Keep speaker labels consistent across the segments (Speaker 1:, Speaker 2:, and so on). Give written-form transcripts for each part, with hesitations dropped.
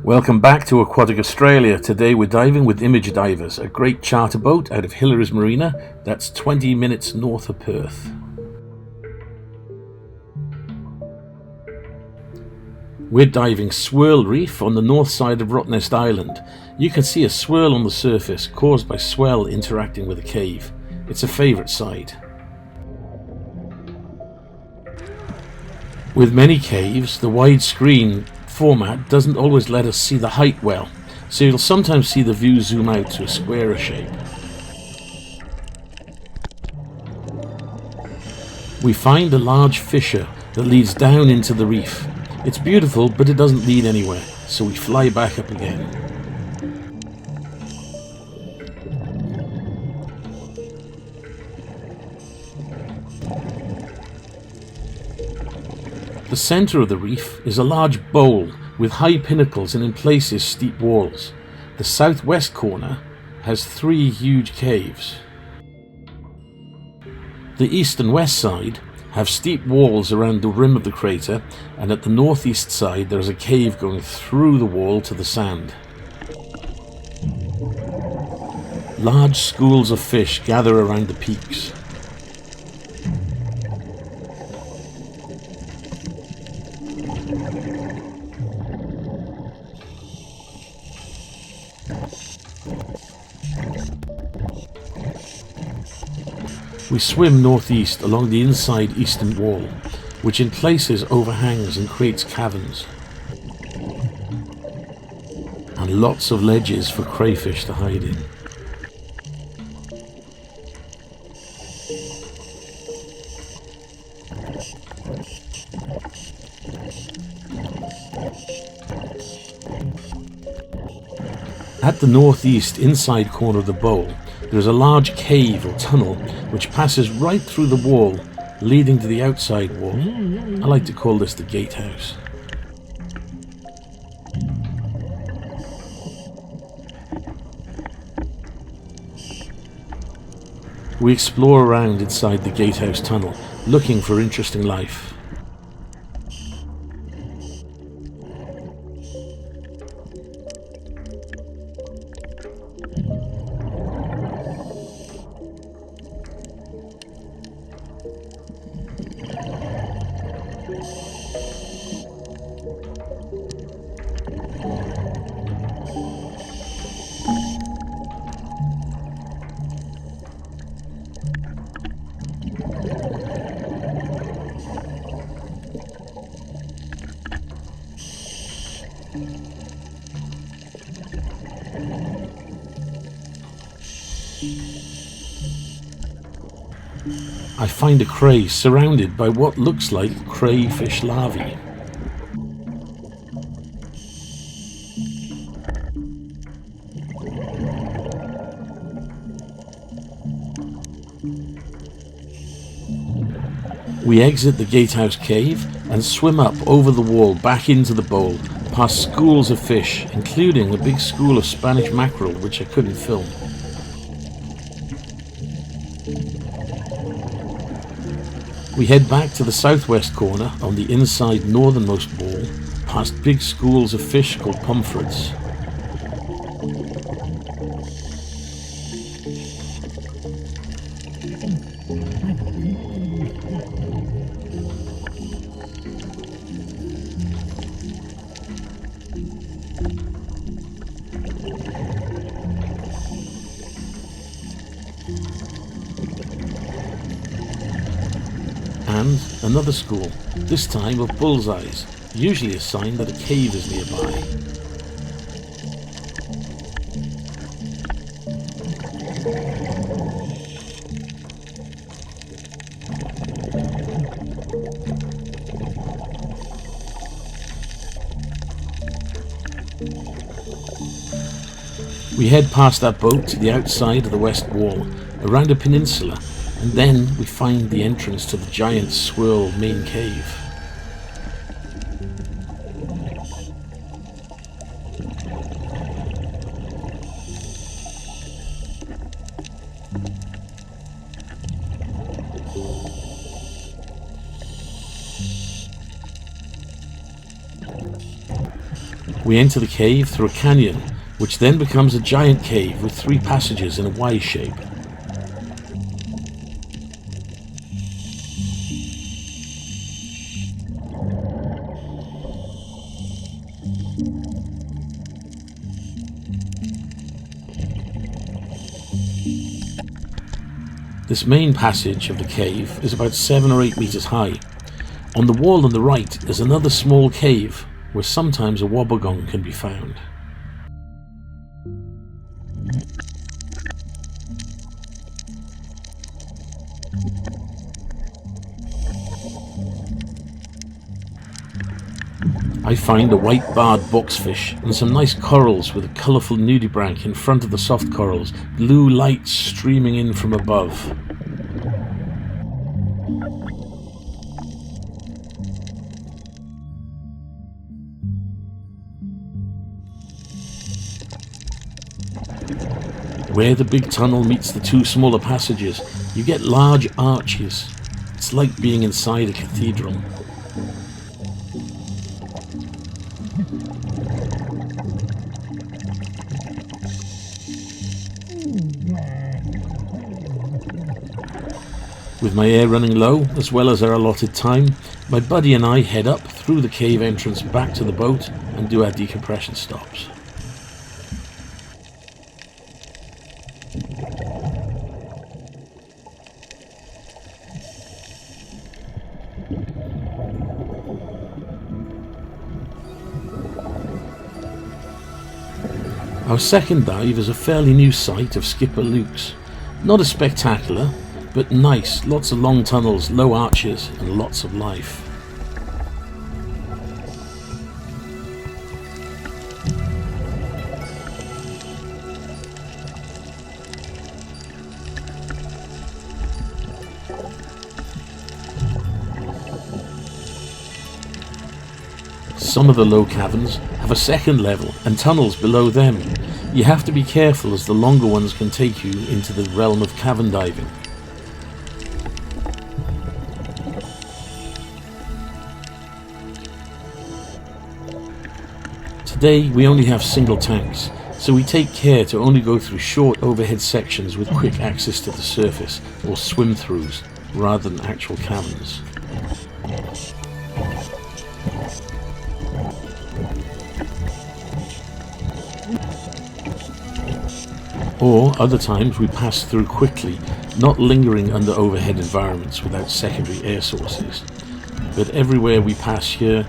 Speaker 1: Welcome back to Aquatic Australia. Today we're diving with Image Divers, a great charter boat out of Hillary's Marina that's 20 minutes north of Perth. We're diving Swirl Reef on the north side of Rottnest Island. You can see a swirl on the surface caused by swell interacting with a cave. It's a favourite site. With many caves, the widescreen format doesn't always let us see the height well, so you'll sometimes see the view zoom out to a squarer shape. We find a large fissure that leads down into the reef. It's beautiful, but it doesn't lead anywhere, so we fly back up again. The centre of the reef is a large bowl with high pinnacles and in places steep walls. The southwest corner has 3 huge caves. The east and west side have steep walls around the rim of the crater, and at the northeast side there is a cave going through the wall to the sand. Large schools of fish gather around the peaks. We swim northeast along the inside eastern wall, which in places overhangs and creates caverns, and lots of ledges for crayfish to hide in. At the northeast inside corner of the bowl, there is a large cave or tunnel which passes right through the wall, leading to the outside wall. I like to call this the gatehouse. We explore around inside the gatehouse tunnel, looking for interesting life. I find a cray surrounded by what looks like crayfish larvae. We exit the gatehouse cave and swim up over the wall back into the bowl, past schools of fish, including a big school of Spanish mackerel which I couldn't film. We head back to the southwest corner on the inside northernmost wall, past big schools of fish called pomfrets. And another school, this time of bullseyes, usually a sign that a cave is nearby. We head past that boat to the outside of the west wall, around a peninsula, and then we find the entrance to the giant Swirl main cave. We enter the cave through a canyon, which then becomes a giant cave with 3 passages in a Y shape. This main passage of the cave is about 7 or 8 meters high. On the wall on the right is another small cave where sometimes a wobbegong can be found. I find a white barred boxfish and some nice corals with a colourful nudibranch in front of the soft corals, blue light streaming in from above. Where the big tunnel meets the 2 smaller passages, you get large arches. It's like being inside a cathedral. With my air running low, as well as our allotted time, my buddy and I head up through the cave entrance back to the boat and do our decompression stops. Our second dive is a fairly new site of Skipper Luke's. Not as spectacular, but nice, lots of long tunnels, low arches and lots of life. Some of the low caverns have a second level and tunnels below them. You have to be careful as the longer ones can take you into the realm of cavern diving. Today we only have single tanks, so we take care to only go through short overhead sections with quick access to the surface, or swim-throughs, rather than actual caverns. Or other times we pass through quickly, not lingering under overhead environments without secondary air sources. But everywhere we pass here,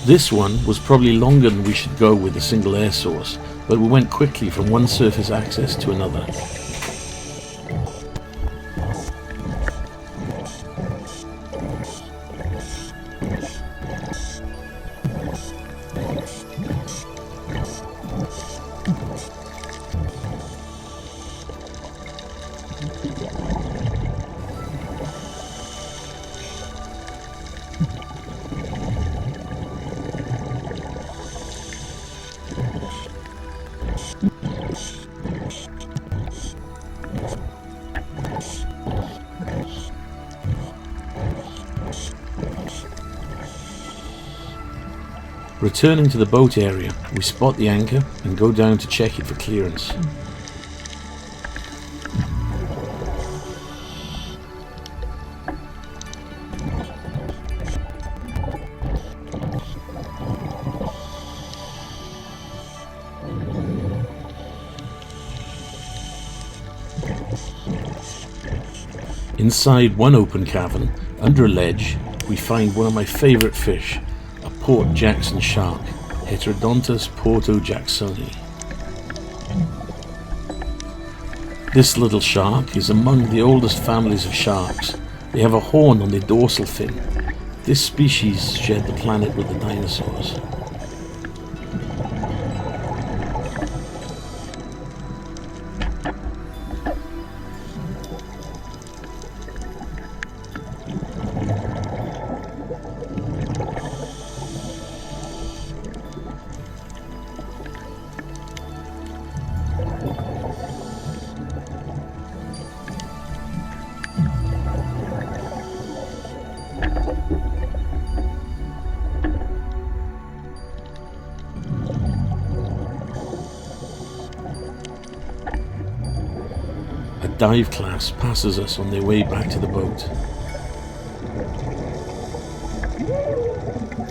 Speaker 1: this one was probably longer than we should go with a single air source, but we went quickly from one surface access to another. Returning to the boat area, we spot the anchor and go down to check it for clearance. Inside one open cavern, under a ledge, we find one of my favourite fish, a Port Jackson shark, Heterodontus porto-jacksoni. This little shark is among the oldest families of sharks. They have a horn on their dorsal fin. This species shared the planet with the dinosaurs. dive class passes us on their way back to the boat.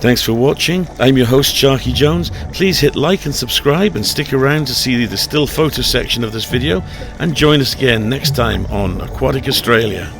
Speaker 1: Thanks for watching. I'm your host, Sharky Jones. Please hit like and subscribe and stick around to see the still photo section of this video, and join us again next time on Aquatic Australia.